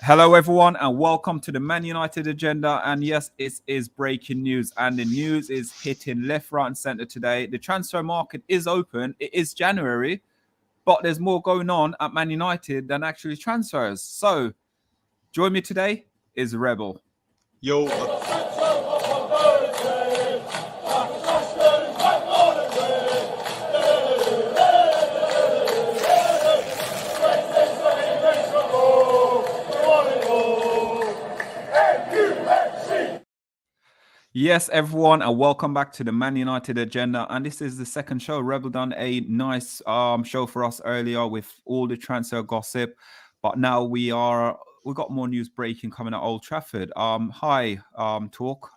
Hello, everyone, and welcome to the Man United Agenda. And yes, it is breaking news, and the news is hitting left, right, and centre today. The transfer market is open. It is January, but there's more going on at Man United than actually transfers. So, join me today is Rebel. Yo. Yes, everyone, and welcome back to the Man United Agenda. And this is the second show. Rebel done a nice show for us earlier with all the transfer gossip, but now we got more news breaking coming at Old Trafford. Hi, Talk.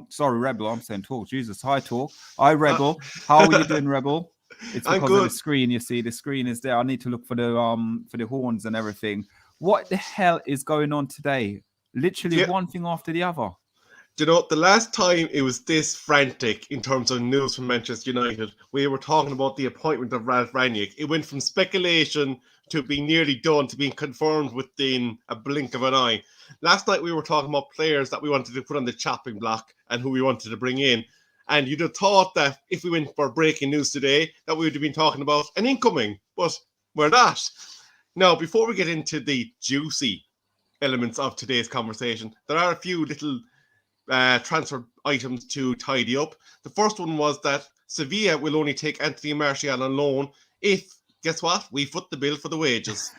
Sorry, Rebel. I'm saying Talk. Jesus, hi, Talk. Hi, Rebel. How are you doing, Rebel? It's because of the screen. You see, the screen is there. I need to look for the horns and everything. What the hell is going on today? Literally one thing after the other. Do you know, the last time it was this frantic in terms of news from Manchester United, we were talking about the appointment of Ralph Rangnick. It went from speculation to being nearly done to being confirmed within a blink of an eye. Last night we were talking about players that we wanted to put on the chopping block and who we wanted to bring in. And you'd have thought that if we went for breaking news today, that we would have been talking about an incoming, but we're not. Now, before we get into the juicy elements of today's conversation, there are a few little transfer items to tidy up. The first one was that Sevilla will only take Anthony Martial on loan if, guess what? We foot the bill for the wages.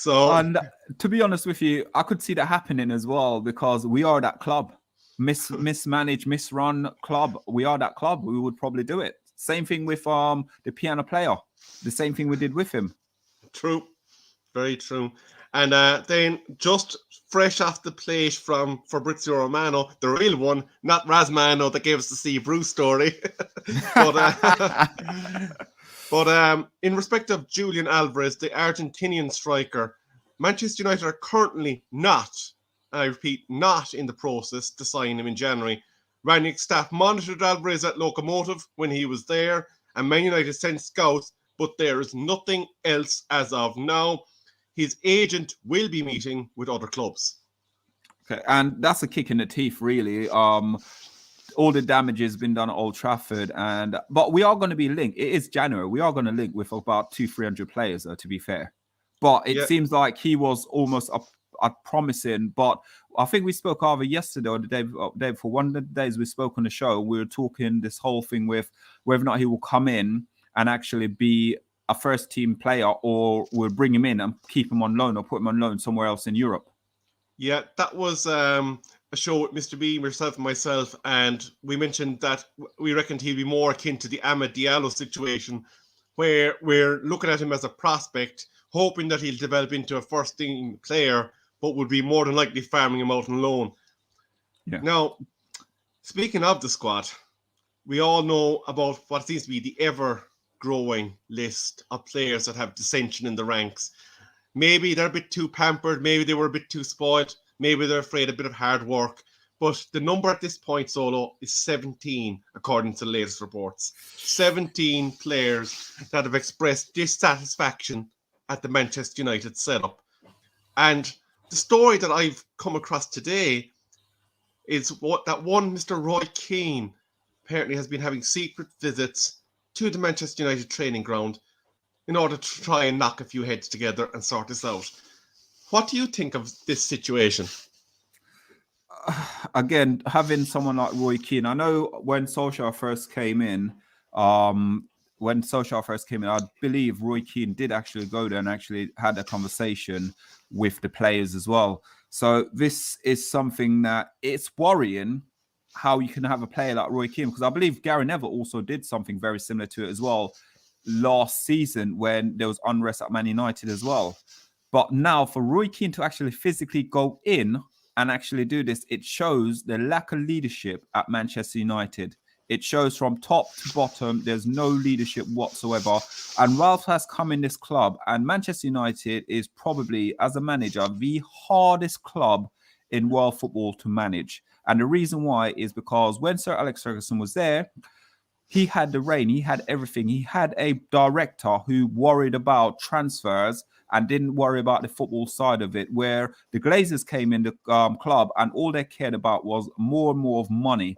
And to be honest with you, I could see that happening as well because we are that club. Mismanaged, misrun club. We are that club. We would probably do it. Same thing with the piano player. The same thing we did with him. True. Very true. And then just fresh off the plate from Fabrizio Romano, the real one, not Razmano that gave us the Steve Bruce story. but in respect of Julian Alvarez, the Argentinian striker, Manchester United are currently not, I repeat, not in the process to sign him in January. Rangnick staff monitored Alvarez at Locomotive when he was there, and Man United sent scouts, but there is nothing else as of now. His agent will be meeting with other clubs. Okay, and that's a kick in the teeth, really. All the damage has been done at Old Trafford, but we are going to be linked. It is January. We are going to link with about 200-300 players, to be fair. But it seems like he was almost promising. But I think we spoke either yesterday or the day before. One of the days we spoke on the show, we were talking this whole thing with whether or not he will come in and actually be a first team player, or we'll bring him in and keep him on loan or put him on loan somewhere else in Europe. Yeah, that was a show with Mr. B, myself and myself, and we mentioned that we reckoned he'd be more akin to the Amad Diallo situation, where we're looking at him as a prospect, hoping that he'll develop into a first team player, but would be more than likely farming him out on loan. Yeah. Now, speaking of the squad, we all know about what seems to be the ever-growing list of players that have dissension in the ranks. Maybe they're a bit too pampered, maybe they were a bit too spoiled, maybe they're afraid of a bit of hard work. But the number at this point, Solo, is 17, according to the latest reports. 17 players that have expressed dissatisfaction at the Manchester United setup. And the story that I've come across today is that one Mr. Roy Keane apparently has been having secret visits to the Manchester United training ground in order to try and knock a few heads together and sort this out. What do you think of this situation? Again, having someone like Roy Keane, I know when Solskjaer first came in, I believe Roy Keane did actually go there and actually had a conversation with the players as well. So this is something that it's worrying how you can have a player like Roy Keane, because I believe Gary Neville also did something very similar to it as well last season when there was unrest at Man United as well. But now for Roy Keane to actually physically go in and actually do this, it shows the lack of leadership at Manchester United. It shows from top to bottom, there's no leadership whatsoever. And Ralph has come in this club, and Manchester United is probably, as a manager, the hardest club in world football to manage. And the reason why is because when Sir Alex Ferguson was there, he had the reign, he had everything. He had a director who worried about transfers and didn't worry about the football side of it, where the Glazers came in the club and all they cared about was more and more of money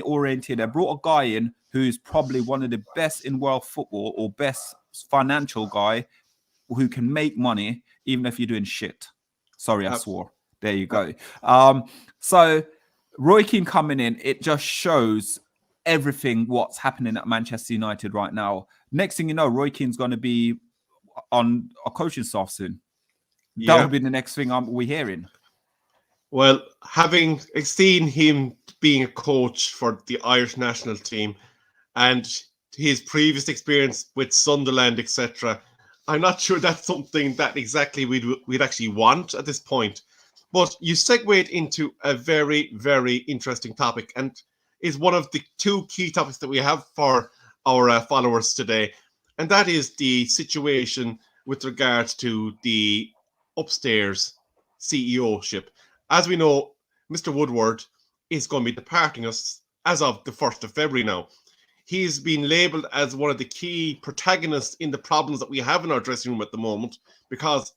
oriented. They brought a guy in who's probably one of the best in world football or best financial guy who can make money even if you're doing shit. Sorry, I swore. There you go. So Roy Keane coming in, it just shows everything what's happening at Manchester United right now. Next thing you know, Roy Keane's going to be on a coaching staff soon. Yeah. That will be the next thing we're hearing. Well, having seen him being a coach for the Irish national team and his previous experience with Sunderland, etc., I'm not sure that's something that exactly we'd actually want at this point. But you segued into a very, very interesting topic, and is one of the two key topics that we have for our followers today, and that is the situation with regards to the upstairs CEO-ship. As we know, Mr. Woodward is going to be departing us as of the 1st of February now. He's been labelled as one of the key protagonists in the problems that we have in our dressing room at the moment because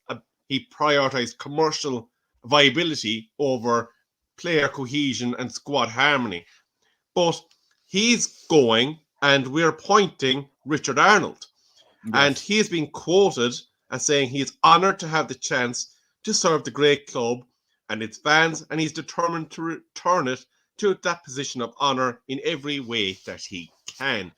he prioritised commercial viability over player cohesion and squad harmony. But he's going, and we're appointing Richard Arnold. Yes. And he has been quoted as saying he is honoured to have the chance to serve the great club and its fans, and he's determined to return it to that position of honour in every way that he can.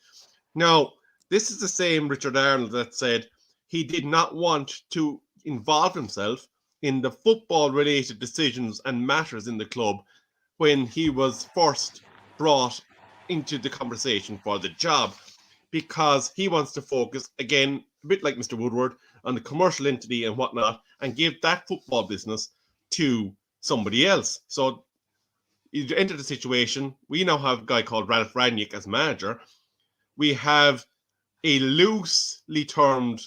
Now, this is the same Richard Arnold that said he did not want to involve himself in the football-related decisions and matters in the club when he was first brought into the conversation for the job, because he wants to focus, again, a bit like Mr. Woodward, on the commercial entity and whatnot, and give that football business to somebody else. So you enter the situation. We now have a guy called Ralph Rangnick as manager. We have a loosely termed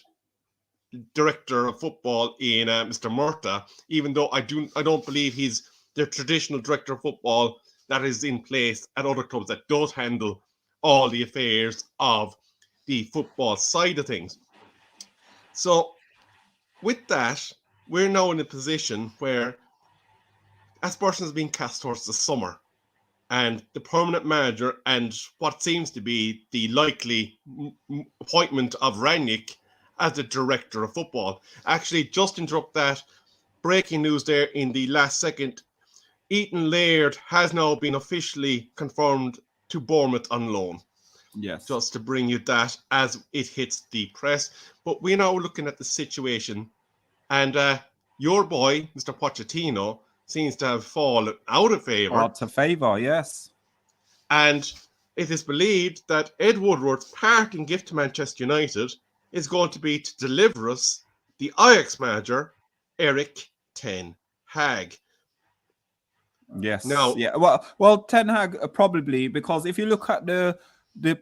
director of football in Mr. Murta, even though I don't believe he's the traditional director of football that is in place at other clubs that does handle all the affairs of the football side of things. So with that, we're now in a position where Aspersion is being cast towards the summer, and the permanent manager and what seems to be the likely appointment of Rangnick as the director of football. Actually, just interrupt that. Breaking news there in the last second. Ethan Laird has now been officially confirmed to Bournemouth on loan. Yes. Just to bring you that as it hits the press. But we're now looking at the situation, and your boy, Mr. Pochettino, seems to have fallen out of favour. Out of favour, yes. And it is believed that Ed Woodward's parting gift to Manchester United is going to be to deliver us the Ajax manager, Erik ten Hag. Yes. Now, yeah. Well, Ten Hag probably, because if you look at the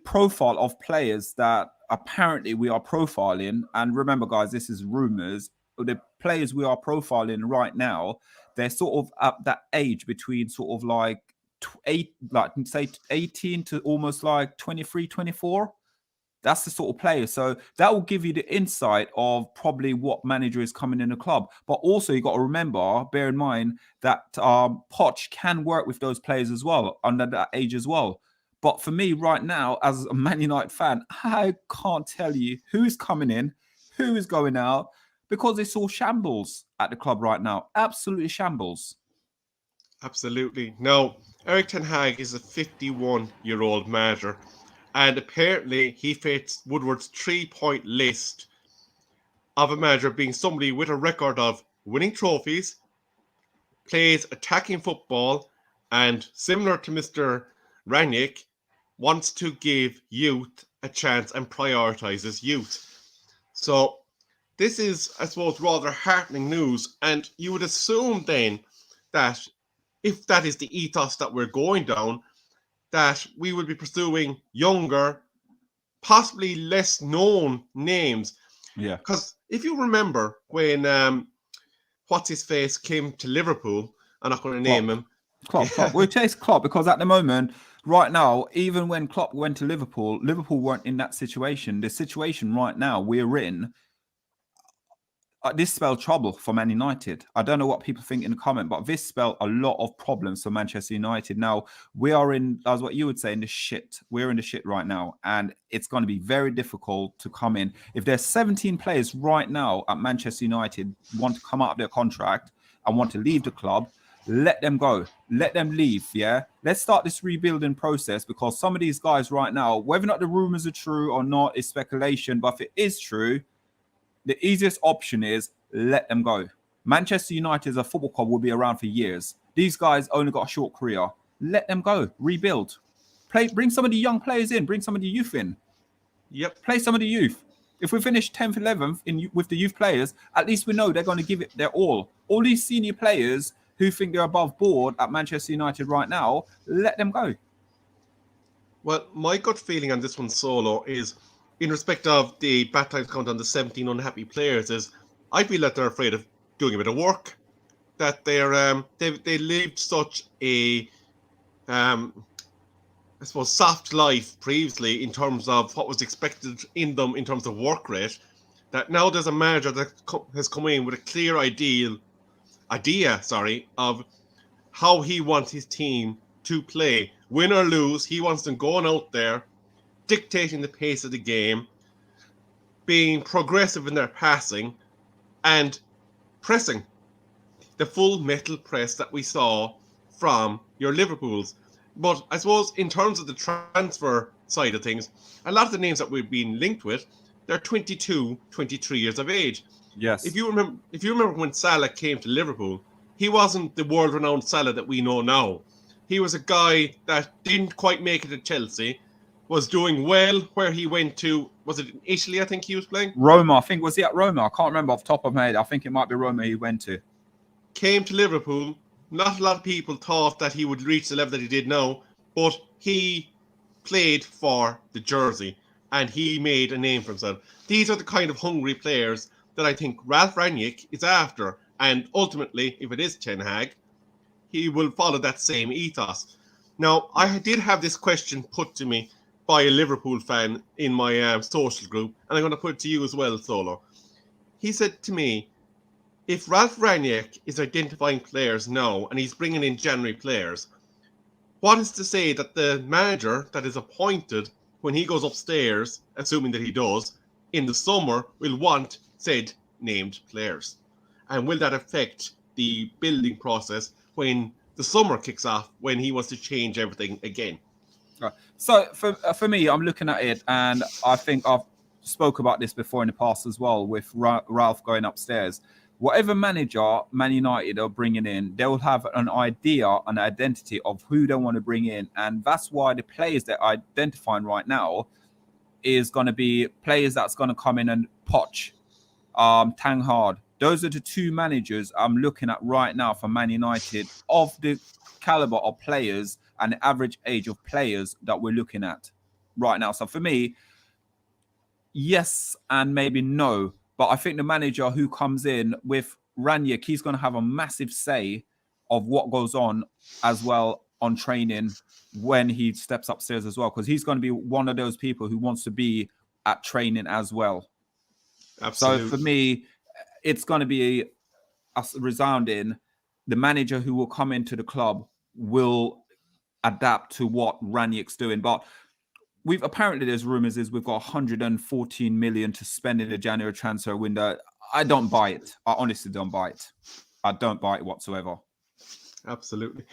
profile of players that apparently we are profiling, and remember, guys, this is rumours. The players we are profiling right now, they're sort of at that age between sort of like 18 to almost like 23, 24. That's the sort of player. So that will give you the insight of probably what manager is coming in the club. But also you got to remember, bear in mind that Poch can work with those players as well, under that age as well. But for me right now, as a Man United fan, I can't tell you who's coming in, who is going out, because it's all shambles at the club right now. Absolutely shambles. Absolutely. Now, Erik ten Hag is a 51-year-old manager. And apparently he fits Woodward's 3-point list of a manager being somebody with a record of winning trophies, plays attacking football, and similar to Mr. Rangnick, wants to give youth a chance and prioritises youth. So this is, I suppose, rather heartening news. And you would assume then that if that is the ethos that we're going down, that we will be pursuing younger, possibly less known names. Yeah. Because if you remember when what's-his-face came to Liverpool, I'm not going to name him. Klopp. We'll chase Klopp because at the moment, right now, even when Klopp went to Liverpool, Liverpool weren't in that situation. The situation right now we're in, this spelled trouble for Man United. I don't know what people think in the comment, but this spelled a lot of problems for Manchester United. Now, we are in, that's what you would say, in the shit. We're in the shit right now, and it's going to be very difficult to come in. If there's 17 players right now at Manchester United want to come out of their contract and want to leave the club, let them go. Let them leave, yeah? Let's start this rebuilding process, because some of these guys right now, whether or not the rumors are true or not is speculation, but if it is true, the easiest option is let them go. Manchester United as a football club will be around for years. These guys only got a short career. Let them go. Rebuild. Bring some of the young players in. Bring some of the youth in. Yep. Play some of the youth. If we finish 10th, 11th with the youth players, at least we know they're going to give it their all. All these senior players who think they're above board at Manchester United right now, let them go. Well, my gut feeling on this one, Solo, is in respect of the bad times count on the 17 unhappy players, is I feel that they're afraid of doing a bit of work, that they lived such a I suppose soft life previously in terms of what was expected in them in terms of work rate, that now there's a manager that has come in with a clear idea of how he wants his team to play. Win or lose, he wants them going out there, dictating the pace of the game, being progressive in their passing, and pressing. The full metal press that we saw from your Liverpools. But I suppose in terms of the transfer side of things, a lot of the names that we've been linked with, they're 22, 23 years of age. Yes. If you remember when Salah came to Liverpool, he wasn't the world-renowned Salah that we know now. He was a guy that didn't quite make it at Chelsea, was doing well where he went to. Was it in Italy, I think he was playing? Roma, I think. Was he at Roma? I can't remember off the top of my head. I think it might be Roma he went to. Came to Liverpool. Not a lot of people thought that he would reach the level that he did now, but he played for the jersey and he made a name for himself. These are the kind of hungry players that I think Ralph Rangnick is after. And ultimately, if it is Ten Hag, he will follow that same ethos. Now, I did have this question put to me by a Liverpool fan in my social group, and I'm going to put it to you as well, Solo. He said to me, if Ralph Rangnick is identifying players now and he's bringing in January players, what is to say that the manager that is appointed when he goes upstairs, assuming that he does, in the summer will want said named players? And will that affect the building process when the summer kicks off, when he wants to change everything again? So for me, I'm looking at it, and I think I've spoke about this before in the past as well, with Ralph going upstairs. Whatever manager Man United are bringing in, they will have an idea, an identity of who they want to bring in. And that's why the players they're identifying right now is going to be players that's going to come in and Poch, Tang Hard. Those are the two managers I'm looking at right now for Man United of the caliber of players and the average age of players that we're looking at right now. So for me, yes and maybe no. But I think the manager who comes in with Rangnick, he's going to have a massive say of what goes on as well on training when he steps upstairs as well, because he's going to be one of those people who wants to be at training as well. Absolutely. So for me, it's going to be a resounding. The manager who will come into the club will adapt to what Rangnick's doing. But apparently there's rumors we've got 114 million to spend in the January transfer window. I don't buy it. I honestly don't buy it. I don't buy it whatsoever. Absolutely.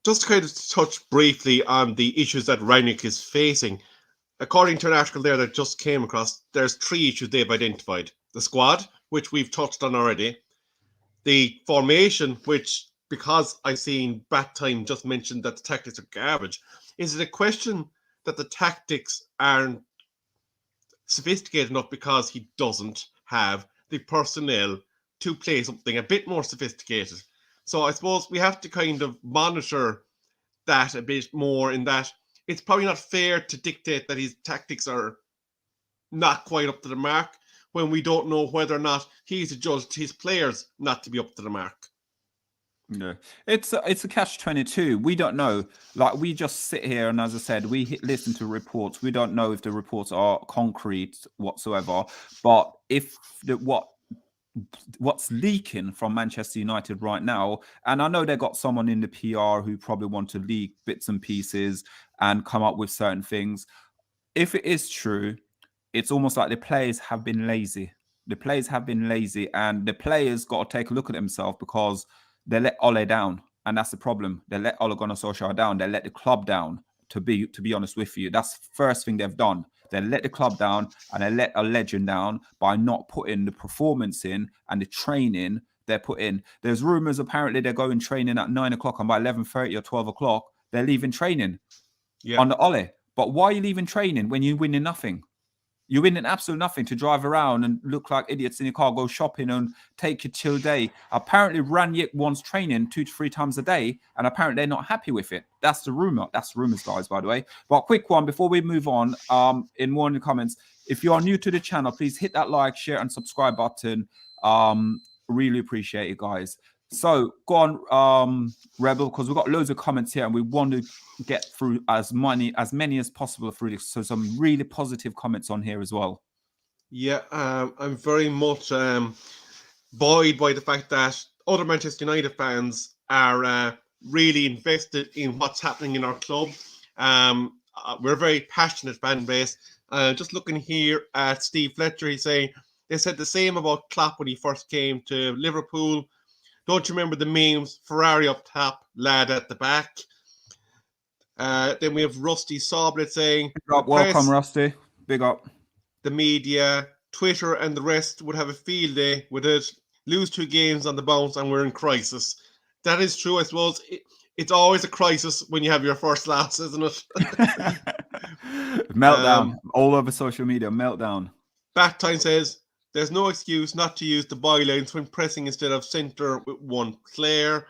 Just to kind of touch briefly on the issues that Rangnick is facing. According to an article there that just came across, there's 3 issues they've identified. The squad, which we've touched on already. The formation, which, because I've seen Battime just mentioned that the tactics are garbage, is it a question that the tactics aren't sophisticated enough because he doesn't have the personnel to play something a bit more sophisticated? So I suppose we have to kind of monitor that a bit more, in that it's probably not fair to dictate that his tactics are not quite up to the mark when we don't know whether or not he's adjudged his players not to be up to the mark. No, it's a catch-22. We don't know. Like, we just sit here and, as I said, we listen to reports. We don't know if the reports are concrete whatsoever. But if what what's leaking from Manchester United right now. And I know they got someone in the PR who probably want to leak bits and pieces and come up with certain things. If it is true, it's almost like the players have been lazy. The players have been lazy, and the players got to take a look at themselves because they let Ole down, and that's the problem. They let Ole Gunnar Solskjaer down. They let the club down. To be honest with you, that's the first thing they've done. They let the club down, and they let a legend down by not putting the performance in and the training they're put in. There's rumors apparently they're going training at 9 o'clock, and by 11:30 or 12 o'clock they're leaving training on the Ole. But why are you leaving training when you're winning nothing? You're winning absolutely nothing to drive around and look like idiots in your car, go shopping and take your chill day. Apparently, Ranić wants training 2 to 3 times a day, and apparently they're not happy with it. That's the rumor. That's the rumors, guys, by the way. But quick one before we move on. In one of the comments, if you are new to the channel, please hit that like, share, and subscribe button. Really appreciate it, guys. So go on, Rebel, because we've got loads of comments here and we want to get through as many as possible through this. So some really positive comments on here as well. Yeah, I'm very much buoyed by the fact that other Manchester United fans are really invested in what's happening in our club. We're a very passionate fan base. Just looking here at Steve Fletcher, he's saying they said the same about Klopp when he first came to Liverpool. Don't you remember the memes? Ferrari up top, lad at the back. Then we have Rusty Soblet saying, welcome, Rusty. Big up. The media, Twitter, and the rest would have a field day with it. Lose 2 games on the bounce, and we're in crisis. That is true, I suppose. It's always a crisis when you have your first loss, isn't it? Meltdown. All over social media, meltdown. Backtime says, there's no excuse not to use the bylines when pressing instead of centre with one player.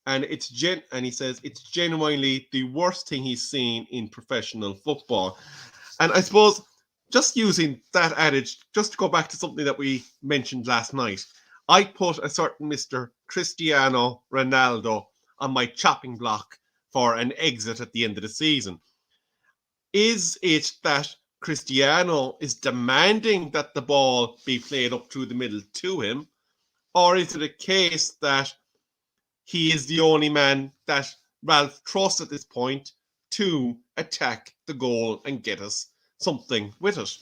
And he says it's genuinely the worst thing he's seen in professional football. And I suppose just using that adage, just to go back to something that we mentioned last night, I put a certain Mr. Cristiano Ronaldo on my chopping block for an exit at the end of the season. Is it that Cristiano is demanding that the ball be played up through the middle to him? Or is it a case that he is the only man that Ralph trusts at this point to attack the goal and get us something with it?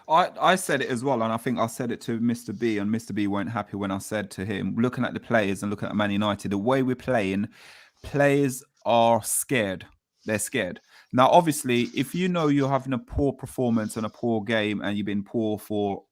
I said it as well, and I think I said it to Mr. B, and Mr. B weren't happy when I said to him, looking at the players and looking at Man United, the way we're playing, players are scared. They're scared. Now, obviously, if you know you're having a poor performance and a poor game and you've been poor for,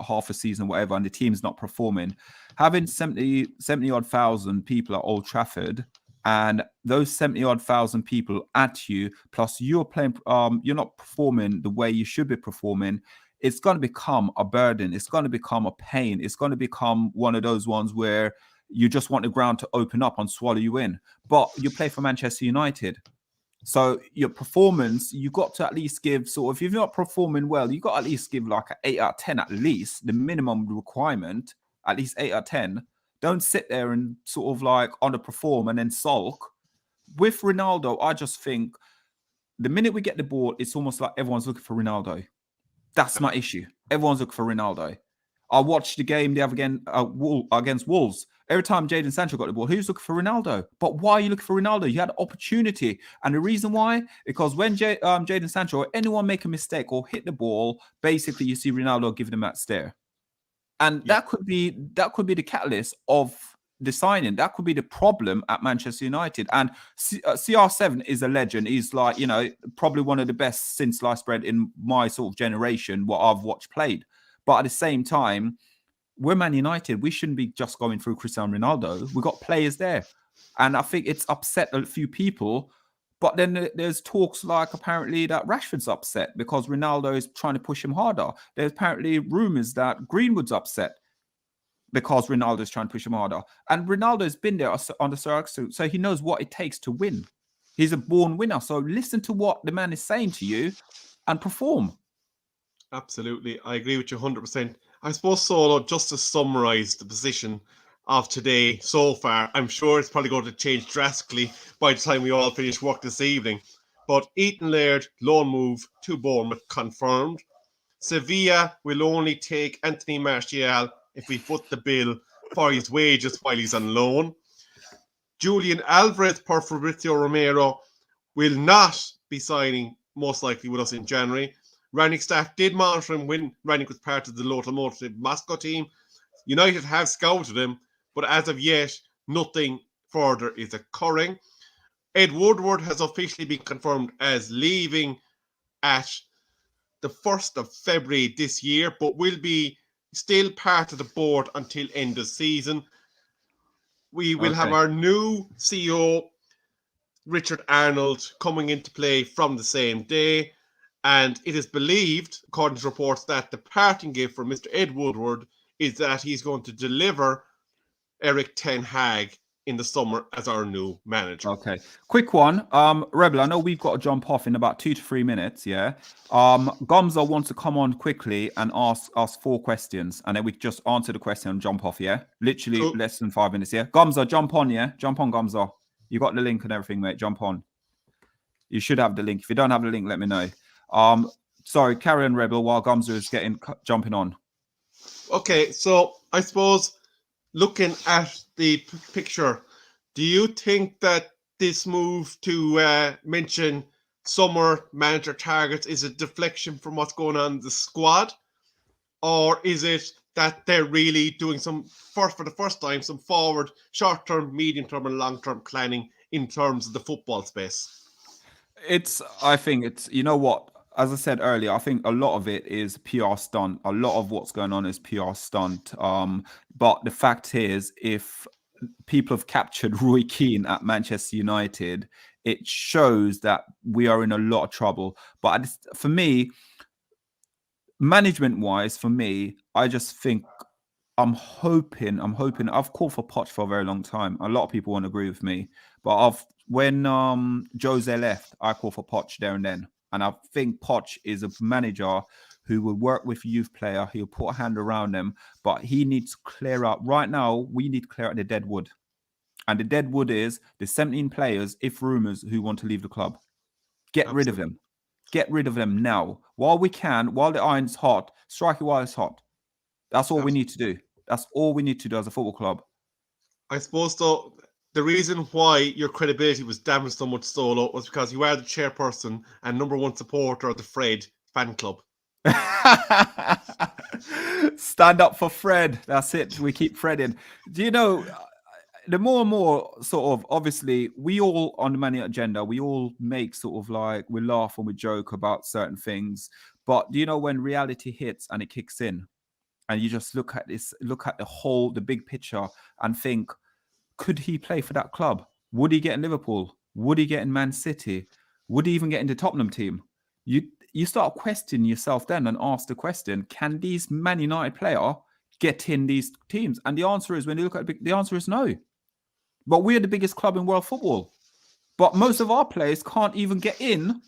half a season, whatever, and the team's not performing, having 70-odd thousand people at Old Trafford and those 70-odd thousand people at you, plus you're playing, you're not performing the way you should be performing, it's going to become a burden. It's going to become a pain. It's going to become one of those ones where you just want the ground to open up and swallow you in. But you play for Manchester United. So your performance, you got to at least give if you're not performing well, you got to at least give like an 8 out of 10 at least, the minimum requirement, at least 8 out of 10. Don't sit there and underperform and then sulk. With Ronaldo, I just think the minute we get the ball, it's almost like everyone's looking for Ronaldo. That's my issue. Everyone's looking for Ronaldo. I watched the game the other against Wolves. Every time Jadon Sancho got the ball, he was looking for Ronaldo. But why are you looking for Ronaldo? You had an opportunity. And the reason why? Because when Jadon Sancho or anyone make a mistake or hit the ball, basically you see Ronaldo giving them that stare. And that could be the catalyst of the signing. That could be the problem at Manchester United. And CR7 is a legend. He's probably one of the best since sliced bread in my sort of generation, what I've watched played. But at the same time, we're Man United. We shouldn't be just going through Cristiano Ronaldo. We've got players there. And I think it's upset a few people. But then there's talks like apparently that Rashford's upset because Ronaldo is trying to push him harder. There's apparently rumors that Greenwood's upset because Ronaldo's trying to push him harder. And Ronaldo's been there on the circuit, so he knows what it takes to win. He's a born winner. So listen to what the man is saying to you and perform. Absolutely. I agree with you 100%. I suppose so, just to summarize the position of today so far, I'm sure it's probably going to change drastically by the time we all finish work this evening. But Ethan Laird, loan move to Bournemouth confirmed. Sevilla will only take Anthony Martial if we foot the bill for his wages while he's on loan. Julian Alvarez, per Fabrizio Romero, will not be signing, most likely, with us in January. Rannick staff did monitor him when Rannick was part of the local motive Moscow team. United have scouted him, but as of yet, nothing further is occurring. Ed Woodward has officially been confirmed as leaving at the 1st of February this year, but will be still part of the board until end of season. We will have our new CEO, Richard Arnold, coming into play from the same day. And it is believed, according to reports, that the parting gift for Mr. Ed Woodward is that he's going to deliver Erik ten Hag in the summer as our new manager. Okay. Quick one. Rebel, I know we've got to jump off in about 2 to 3 minutes, yeah? Gomzo wants to come on quickly and ask us 4 questions, and then we just answer the question and jump off, yeah? Literally less than 5 minutes, yeah? Gomzo, jump on, yeah? Jump on, Gomzo. You got the link and everything, mate. Jump on. You should have the link. If you don't have the link, let me know. Sorry, carry on, Rebel, while Gomzo is jumping on. Okay, so I suppose looking at the picture, do you think that this move to mention summer manager targets is a deflection from what's going on in the squad? Or is it that they're really doing for the first time, some forward, short-term, medium-term and long-term planning in terms of the football space? I think it's, you know what? As I said earlier, I think a lot of it is PR stunt. A lot of what's going on is PR stunt. But the fact is, if people have captured Roy Keane at Manchester United, it shows that we are in a lot of trouble. But for me, management-wise, for me, I just think I'm hoping. I've called for Poch for a very long time. A lot of people won't agree with me, but when Jose left, I called for Poch there and then. And I think Poch is a manager who will work with a youth player. He'll put a hand around them, but he needs to clear out. Right now, we need to clear out the dead wood. And the dead wood is the 17 players, if rumours, who want to leave the club. Get rid of them. Get rid of them now. While we can, while the iron's hot, strike it while it's hot. That's all we need to do. That's all we need to do as a football club. I suppose, though, the reason why your credibility was damaged so much, Solo, was because you are the chairperson and #1 supporter of the Fred fan club. Stand up for Fred. That's it. We keep Fred in. Do you know, the more and more sort of, obviously, we all on the Money Agenda, we all make sort of like, we laugh and we joke about certain things. But do you know when reality hits and it kicks in? And you just look at the big picture and think, could he play for that club? Would he get in Liverpool? Would he get in Man City? Would he even get in the Tottenham team? You start questioning yourself then and ask the question, can these Man United player get in these teams? And the answer is, when you look at it, the answer is no. But we're the biggest club in world football. But most of our players can't even get in.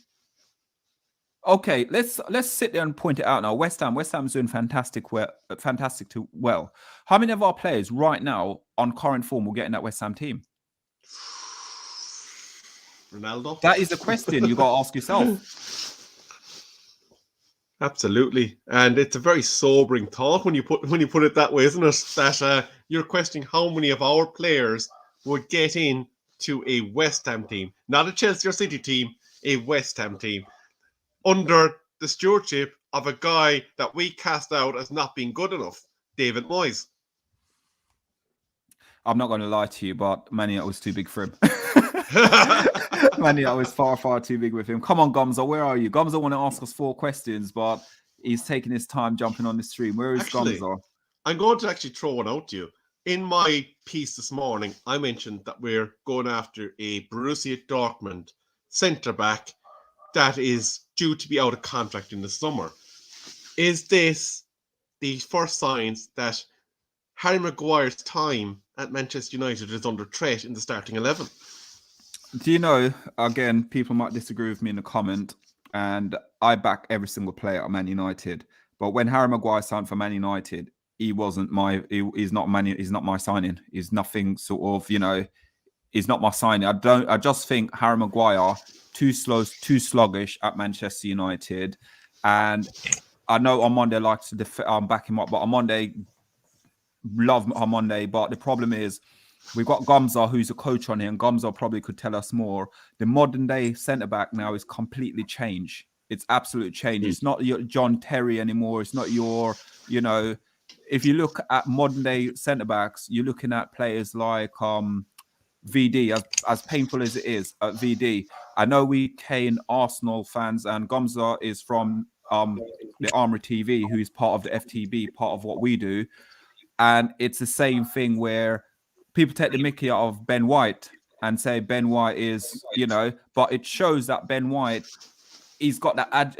Okay, let's sit there and point it out now. West Ham's doing fantastic well. How many of our players right now on current form will get in that West Ham team? Ronaldo? That is the question you got to ask yourself. Absolutely, and it's a very sobering thought when you put it that way, isn't it? That you're questioning how many of our players would get in to a West Ham team, not a Chelsea or City team, a West Ham team, under the stewardship of a guy that we cast out as not being good enough, David Moyes. I'm not going to lie to you, but Man United was too big for him. Man United was far, far too big with him. Come on, Gomzo, where are you? Gomzo want to ask us 4 questions, but he's taking his time jumping on the stream. Where is Gomzo? I'm going to actually throw one out to you. In my piece this morning, I mentioned that we're going after a Borussia Dortmund centre-back that is due to be out of contract in the summer. Is this the first signs that Harry Maguire's time at Manchester United is under threat in the starting 11? Do you know, again, people might disagree with me in the comment, and I back every single player at Man United. But when Harry Maguire signed for Man United, he's not my signing. He's nothing sort of, he's not my signing. I just think Harry Maguire too sluggish at Manchester United. And I know OMONDI likes to back him up, but OMONDI love OMONDI, but the problem is we've got Gomza, who's a coach on here, and Gomza probably could tell us more. The modern day centre back now is completely changed. It's absolute change. It's not your John Terry anymore. It's not your, you know, if you look at modern day centre backs, you're looking at players like VD, as painful as it is at VD. I know we Kane Arsenal fans, and Gomza is from the Armory TV, who is part of the FTB, part of what we do. And it's the same thing where people take the mickey out of Ben White and say Ben White is, you know, but it shows that Ben White, he's got that,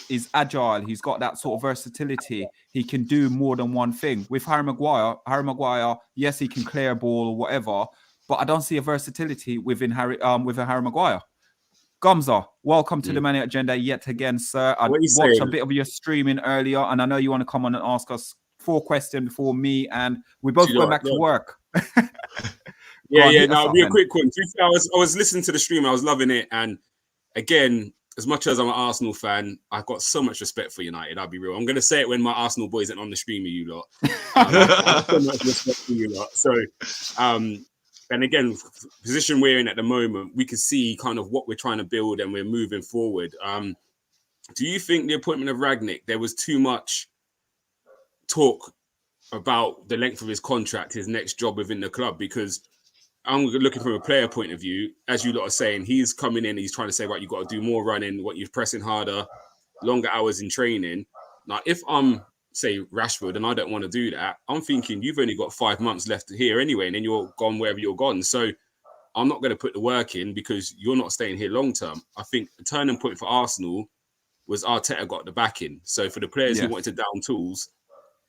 he's agile. He's got that sort of versatility. He can do more than one thing. With Harry Maguire, yes, he can clear a ball or whatever, but I don't see a versatility within Harry Maguire. Gomza, welcome to the Man Agenda yet again, sir. I watched a bit of your streaming earlier, and I know you want to come on and ask us 4 questions before me, and we both go back to work. No, be a quick one. I was listening to the stream, I was loving it, and again, as much as I'm an Arsenal fan, I've got so much respect for United. I'll be real. I'm going to say it when my Arsenal boys aren't on the stream with you lot. I have so much respect for you lot. So, and again, position we're in at the moment, we can see kind of what we're trying to build and we're moving forward. Do you think the appointment of Rangnick, there was too much talk about the length of his contract, his next job within the club? Because I'm looking from a player point of view, as you lot are saying, he's coming in, he's trying to say, right, you've got to do more running, what you're pressing harder, longer hours in training. Now, if I'm, say, Rashford, and I don't want to do that, I'm thinking you've only got 5 months left here anyway, and then you're gone wherever you're gone. So I'm not going to put the work in because you're not staying here long term. I think the turning point for Arsenal was Arteta got the backing. So for the players who wanted to down tools,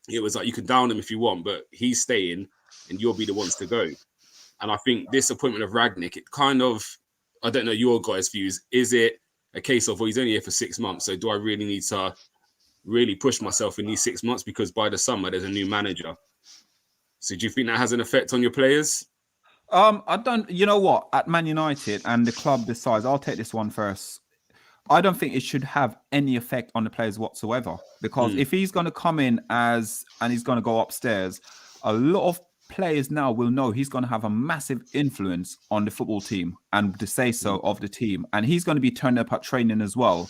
it was like, you can down them if you want, but he's staying and you'll be the ones to go. And I think this appointment of Rangnick, it kind of, I don't know your guys' views. Is it a case of, well, he's only here for 6 months, so do I really need to really push myself in these 6 months because by the summer there's a new manager? So do you think that has an effect on your players? I don't, you know what, at Man United and the club decides, I'll take this one first. I don't think it should have any effect on the players whatsoever, because if he's going to come in and he's going to go upstairs, a lot of players now will know he's going to have a massive influence on the football team and the say-so of the team. And he's going to be turned up at training as well,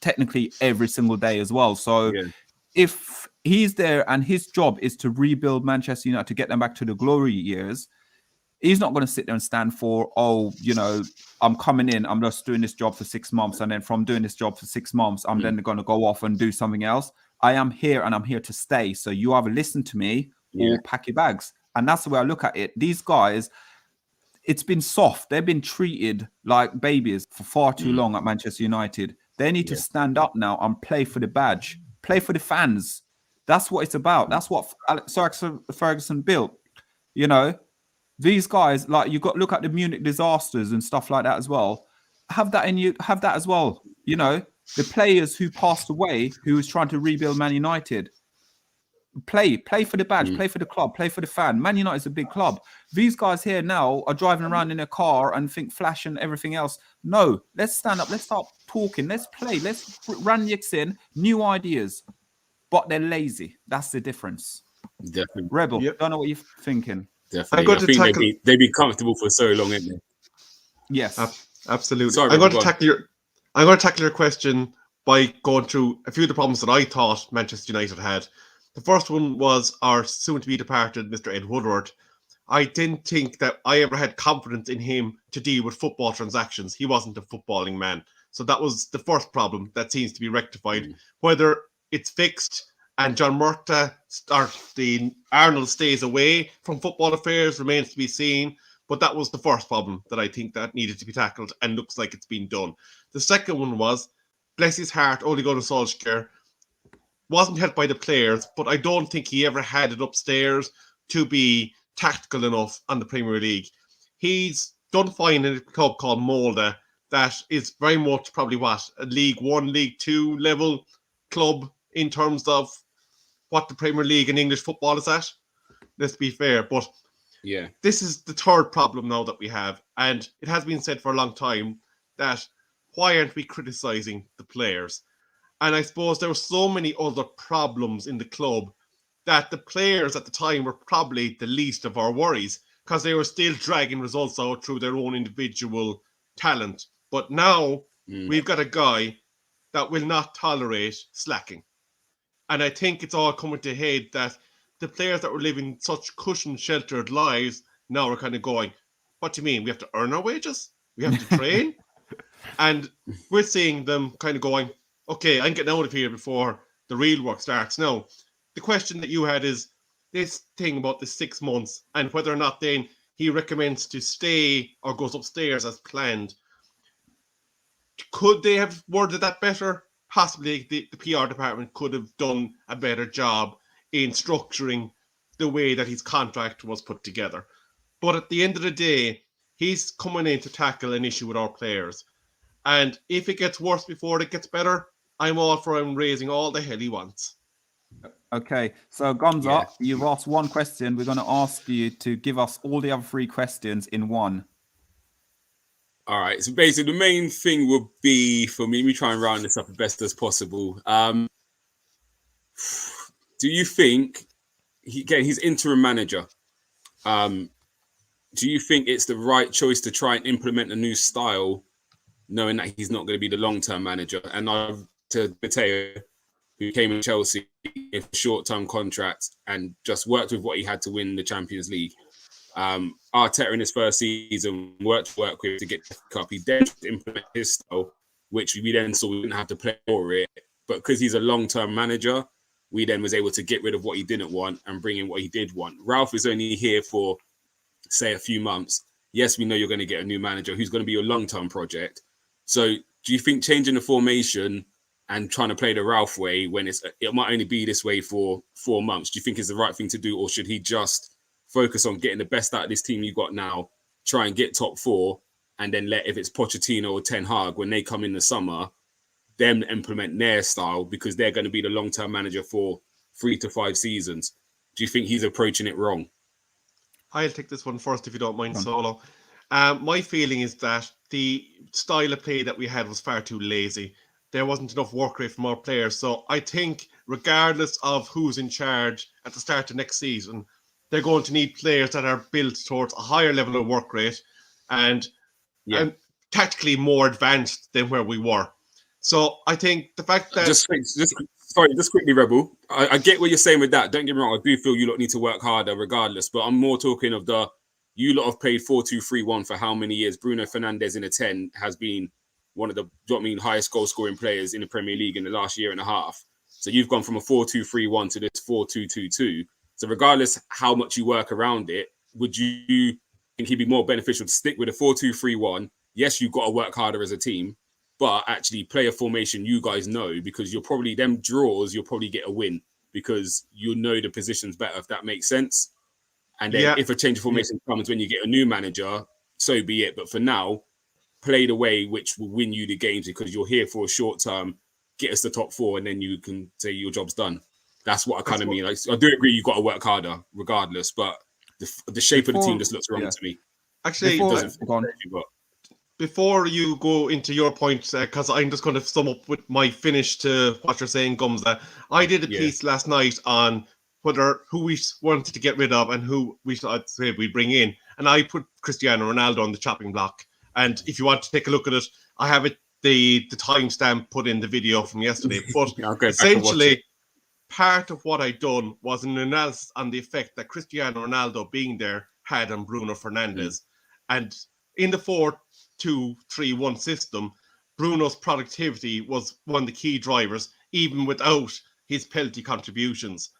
technically every single day as well. So if he's there and his job is to rebuild Manchester United, to get them back to the glory years, he's not going to sit there and stand for, oh, you know, I'm coming in, I'm just doing this job for 6 months. And then from doing this job for 6 months, I'm then going to go off and do something else. I am here and I'm here to stay. So you either listen to me or pack your bags. And that's the way I look at it. These guys, it's been soft. They've been treated like babies for far too long at Manchester United. They need to stand up now and play for the badge, play for the fans. That's what it's about. That's what Alex Ferguson built. You know, these guys, like, you got to look at the Munich disasters and stuff like that as well. Have that in you. Have that as well. You know, the players who passed away, who was trying to rebuild Man United. Play for the badge, play for the club, play for the fan. Man United is a big club. These guys here now are driving around in a car and think flash and everything else. No, let's stand up. Let's start talking. Let's play. Let's run Yix in, new ideas. But they're lazy. That's the difference. Definitely. Rebel, don't know what you're thinking. Definitely. I think they've been comfortable for so long, haven't they? Yes. Absolutely. Sorry, I'm going to tackle your question by going through a few of the problems that I thought Manchester United had. The first one was our soon-to-be departed Mr. Ed Woodward. I didn't think that I ever had confidence in him to deal with football transactions. He wasn't a footballing man. So that was the first problem that seems to be rectified. Whether it's fixed and John Murta or Arnold stays away from football affairs remains to be seen. But that was the first problem that I think that needed to be tackled and looks like it's been done. The second one was, bless his heart, Ole Gunnar Solskjaer wasn't helped by the players, but I don't think he ever had it upstairs to be tactical enough on the Premier League. He's done fine in a club called Molde that is very much probably a League 1, League 2 level club in terms of what the Premier League and English football is at. Let's be fair. But this is the third problem now that we have. And it has been said for a long time that why aren't we criticising the players? And I suppose there were so many other problems in the club that the players at the time were probably the least of our worries because they were still dragging results out through their own individual talent. But now we've got a guy that will not tolerate slacking. And I think it's all coming to head that the players that were living such cushioned, sheltered lives now are kind of going, what do you mean? We have to earn our wages? We have to train? And we're seeing them kind of going, okay, I'm getting out of here before the real work starts. Now, the question that you had is this thing about the 6 months and whether or not then he recommends to stay or goes upstairs as planned. Could they have worded that better? Possibly the PR department could have done a better job in structuring the way that his contract was put together. But at the end of the day, he's coming in to tackle an issue with our players. And if it gets worse before it gets better, I'm all for him raising all the hell he wants. Okay, so Gonza, you've asked one question. We're going to ask you to give us all the other 3 questions in one. All right. So basically, the main thing would be for me, try and round this up as best as possible. Do you think he's interim manager? Do you think it's the right choice to try and implement a new style, knowing that he's not going to be the long-term manager? And to Mateo, who came in Chelsea in a short-term contract and just worked with what he had to win the Champions League. Arteta in his first season work with to get the cup. He then implement his style, which we then saw we didn't have to play for it. But because he's a long-term manager, we then was able to get rid of what he didn't want and bring in what he did want. Ralph is only here for, say, a few months. Yes, we know you're going to get a new manager who's going to be your long-term project. So do you think changing the formation and trying to play the Ralph way when it might only be this way for 4 months, do you think is the right thing to do? Or should he just focus on getting the best out of this team you got now, try and get top 4, and then let, if it's Pochettino or Ten Hag, when they come in the summer, them implement their style because they're going to be the long-term manager for 3 to 5 seasons? Do you think he's approaching it wrong? I'll take this one first if you don't mind, Solo. My feeling is that the style of play that we had was far too lazy. There wasn't enough work rate from our players. So I think regardless of who's in charge at the start of next season, they're going to need players that are built towards a higher level of work rate and tactically more advanced than where we were. So I think the fact that... Just quickly, Rebel. I get what you're saying with that. Don't get me wrong. I do feel you lot need to work harder regardless. But I'm more talking of you lot have played 4-2-3-1 for how many years? Bruno Fernandes in a 10 has been one of the highest goal scoring players in the Premier League in the last year and a half. So you've gone from a 4-2-3-1 to this 4-2-2-2. So regardless how much you work around it, would you think he'd be more beneficial to stick with a 4-2-3-1? Yes, you've got to work harder as a team, but actually play a formation you guys know, because you'll probably get a win because you'll know the positions better, if that makes sense. And then if a change of formation comes when you get a new manager, so be it. But for now, play the way which will win you the games because you're here for a short term, get us the top 4, and then you can say your job's done. That's what I kind of mean. I do agree you've got to work harder regardless, but the shape of the team just looks wrong to me. Actually, before you go into your point, because I'm just going to sum up with my finish to what you're saying, Gumza. I did a piece last night on who we wanted to get rid of and who I'd say we bring in. And I put Cristiano Ronaldo on the chopping block. And if you want to take a look at it, I have the timestamp put in the video from yesterday. But essentially, part of what I'd done was an analysis on the effect that Cristiano Ronaldo being there had on Bruno Fernandes. And in the 4-2-3-1 system, Bruno's productivity was one of the key drivers, even without his penalty contributions.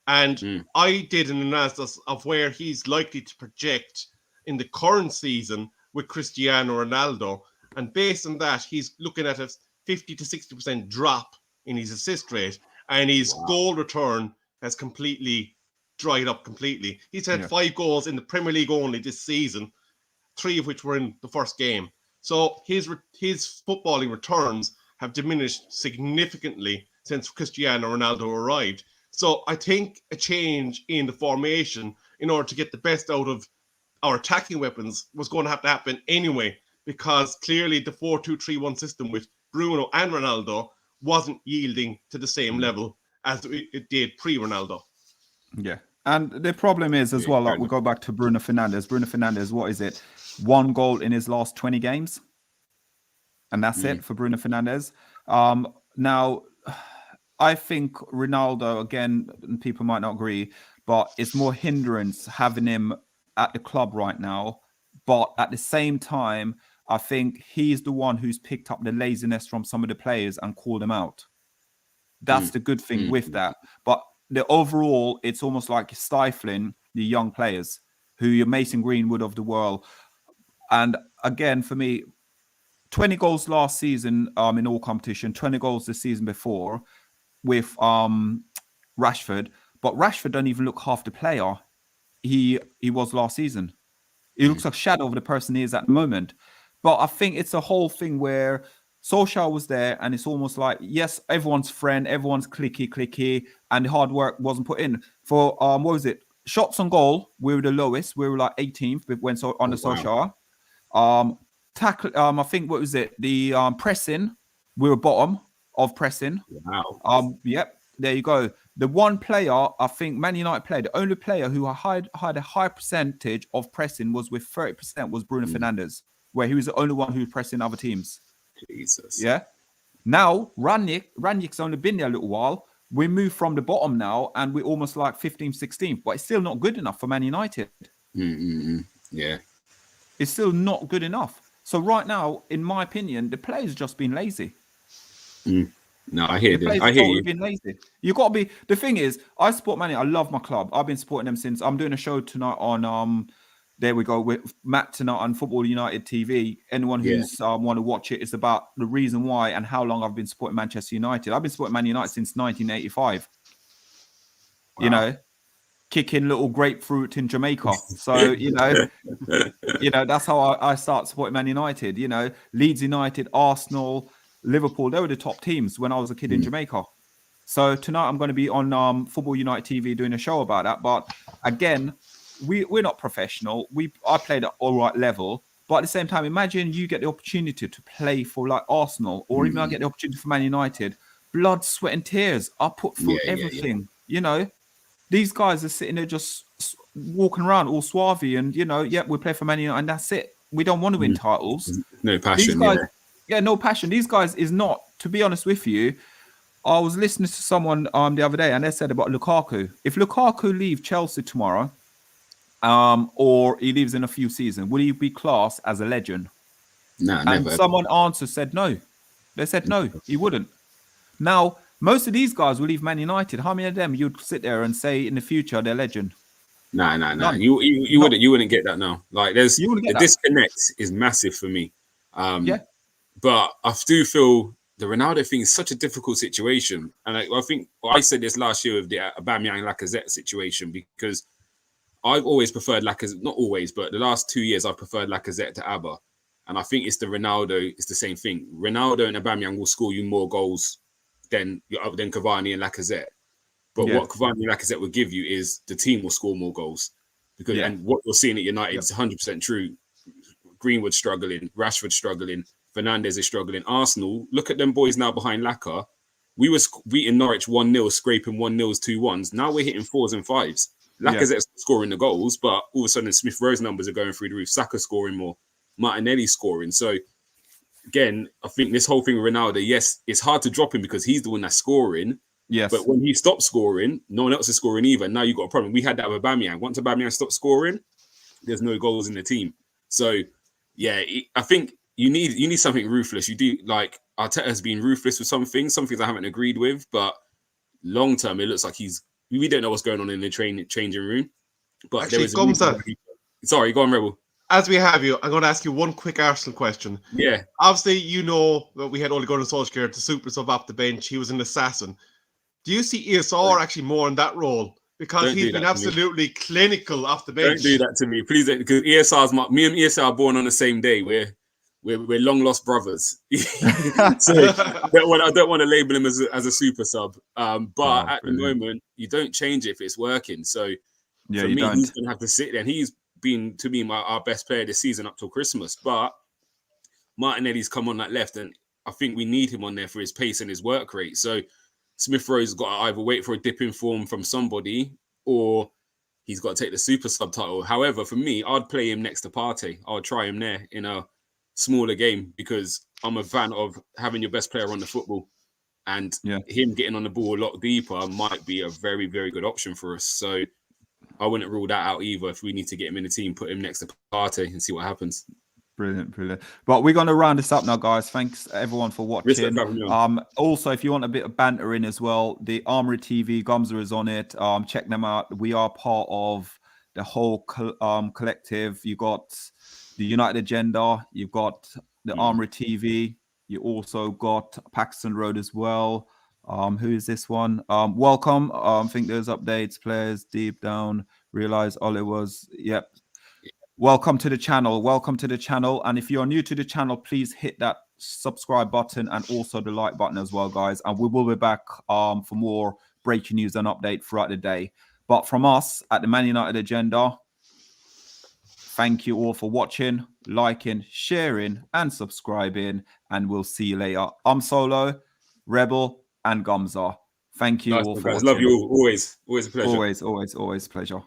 And I did an analysis of where he's likely to project in the current season with Cristiano Ronaldo. And based on that, he's looking at a 50 to 60% drop in his assist rate. And his goal return has completely dried up completely. He's had 5 goals in the Premier League only this season, 3 of which were in the first game. So his footballing returns have diminished significantly since Cristiano Ronaldo arrived. So I think a change in the formation in order to get the best out of our attacking weapons was going to happen anyway, because clearly the 4-2-3-1 system with Bruno and Ronaldo wasn't yielding to the same level as it did pre-Ronaldo. Yeah. And the problem is as Yeah, well, fair like we enough. go back to Bruno Fernandes. Bruno Fernandes, what is it? 1 goal in his last 20 games. And that's it for Bruno Fernandes. Now, I think Ronaldo, again, people might not agree, but it's more hindrance having him at the club right now. But at the same time, I think he's the one who's picked up the laziness from some of the players and called them out. That's the good thing with that. But the overall, it's almost like stifling the young players who you're Mason Greenwood of the world. And again, for me, 20 goals last season in all competition, 20 goals the season before with Rashford. But Rashford don't even look half the player he was last season. He looks like a shadow of the person he is at the moment. But I think it's a whole thing where Solskjaer was there, and it's almost like, yes, everyone's friend, everyone's clicky, and the hard work wasn't put in. For what was it? Shots on goal, we were the lowest. We were like 18th when under Solskjaer. Tackle, I think, what was it? The pressing, we were bottom of pressing. Wow. Yep, there you go. The one player, I think, Man United player, the only player who had a high percentage of pressing was with 30% was Bruno Fernandes, where he was the only one who was pressing other teams. Jesus. Yeah. Now, Rangnick's only been there a little while. We moved from the bottom now, and we're almost like 15th, 16th, but it's still not good enough for Man United. Yeah. It's still not good enough. So right now, in my opinion, the players just been lazy. No, I hear you. I hear you. Been lazy. You got to be. The thing is, I support Man United. I love my club. I've been supporting them since. I'm doing a show tonight on there we go with Matt tonight on Football United TV. Anyone who's want to watch it, it's about the reason why and how long I've been supporting Manchester United. I've been supporting Man United since 1985. Wow. You know, kicking little grapefruit in Jamaica. So you know, that's how I start supporting Man United. You know, Leeds United, Arsenal, Liverpool. They were the top teams when I was a kid in Jamaica. So tonight I'm going to be on Football United TV doing a show about that. But again, we're not professional. I played at all right level, but at the same time, imagine you get the opportunity to play for like Arsenal, or even I get the opportunity for Man United. Blood, sweat, and tears. I put through everything. You know, these guys are sitting there just walking around all suave, and we play for Man United, and that's it. We don't want to win titles. No passion. These guys, no passion. These guys is not. To be honest with you, I was listening to someone the other day, and they said about Lukaku. If Lukaku leaves Chelsea tomorrow, or he leaves in a few seasons, will he be classed as a legend? No, and never. Someone said no. They said no, he wouldn't. Now, most of these guys will leave Man United. How many of them you'd sit there and say in the future they're legend? No. You wouldn't get that now. Like the disconnect is massive for me. But I do feel the Ronaldo thing is such a difficult situation, and I think I said this last year with the Aubameyang Lacazette situation, because I've always preferred Lacazette, not always, but the last 2 years I've preferred Lacazette to Abba, and I think it's the Ronaldo. It's the same thing. Ronaldo and Aubameyang will score you more goals than Cavani and Lacazette. But what Cavani and Lacazette will give you is the team will score more goals, because and what you're seeing at United is 100% true. Greenwood struggling, Rashford struggling, Fernandes is struggling. Arsenal, look at them boys now behind Lacazette. We were beating Norwich 1-0, scraping 1-0s, 2-1s. Now we're hitting 4s and 5s. Lacazette's scoring the goals, but all of a sudden Smith Rowe's numbers are going through the roof. Saka scoring more, Martinelli scoring. So again, I think this whole thing with Ronaldo, yes, it's hard to drop him because he's the one that's scoring. Yes. But when he stops scoring, no one else is scoring either. Now you've got a problem. We had that with Aubameyang. Once Aubameyang stopped scoring, there's no goals in the team. So I think you need something ruthless. You do, like Arteta has been ruthless with some things I haven't agreed with, but long term it looks like we don't know what's going on in the changing room. But actually, sorry, go on, Rebel. As we have you, I'm going to ask you one quick Arsenal question. Yeah. Obviously, that we had Ole Gunnar Solskjaer to super sub off the bench. He was an assassin. Do you see ESR actually more in that role? Because he's been absolutely clinical off the bench. Don't do that to me, please. Because me and ESR are born on the same day. We're long lost brothers. So I don't want to label him as a super sub. But at the moment, you don't change it if it's working. So for me, he's going to have to sit there. And he's been, to me, our best player this season up till Christmas. But Martinelli's come on that left, and I think we need him on there for his pace and his work rate. So Smith Rowe's got to either wait for a dip in form from somebody, or he's got to take the super subtitle. However, for me, I'd play him next to Partey. I'd try him there in a smaller game because I'm a fan of having your best player on the football, and him getting on the ball a lot deeper might be a very, very good option for us. So I wouldn't rule that out either. If we need to get him in the team, put him next to Partey and see what happens. Brilliant, brilliant. But we're going to round this up now, guys. Thanks everyone for watching. Also, if you want a bit of banter in as well, the Armory TV, Gumza is on it. Check them out. We are part of the whole collective. You got the United Agenda. You've got the Armory TV. You also got Paxton Road as well. Who is this one? Welcome. I think there's updates, players deep down. Realize Ollie was, yep. Welcome to the channel. Welcome to the channel. And if you're new to the channel, please hit that subscribe button and also the like button as well, guys. And we will be back for more breaking news and update throughout the day. But from us at the Man United Agenda, thank you all for watching, liking, sharing, and subscribing. And we'll see you later. I'm Solo, Rebel, and Gumza. Thank you all for watching. Love you all. Always a pleasure. Always a pleasure.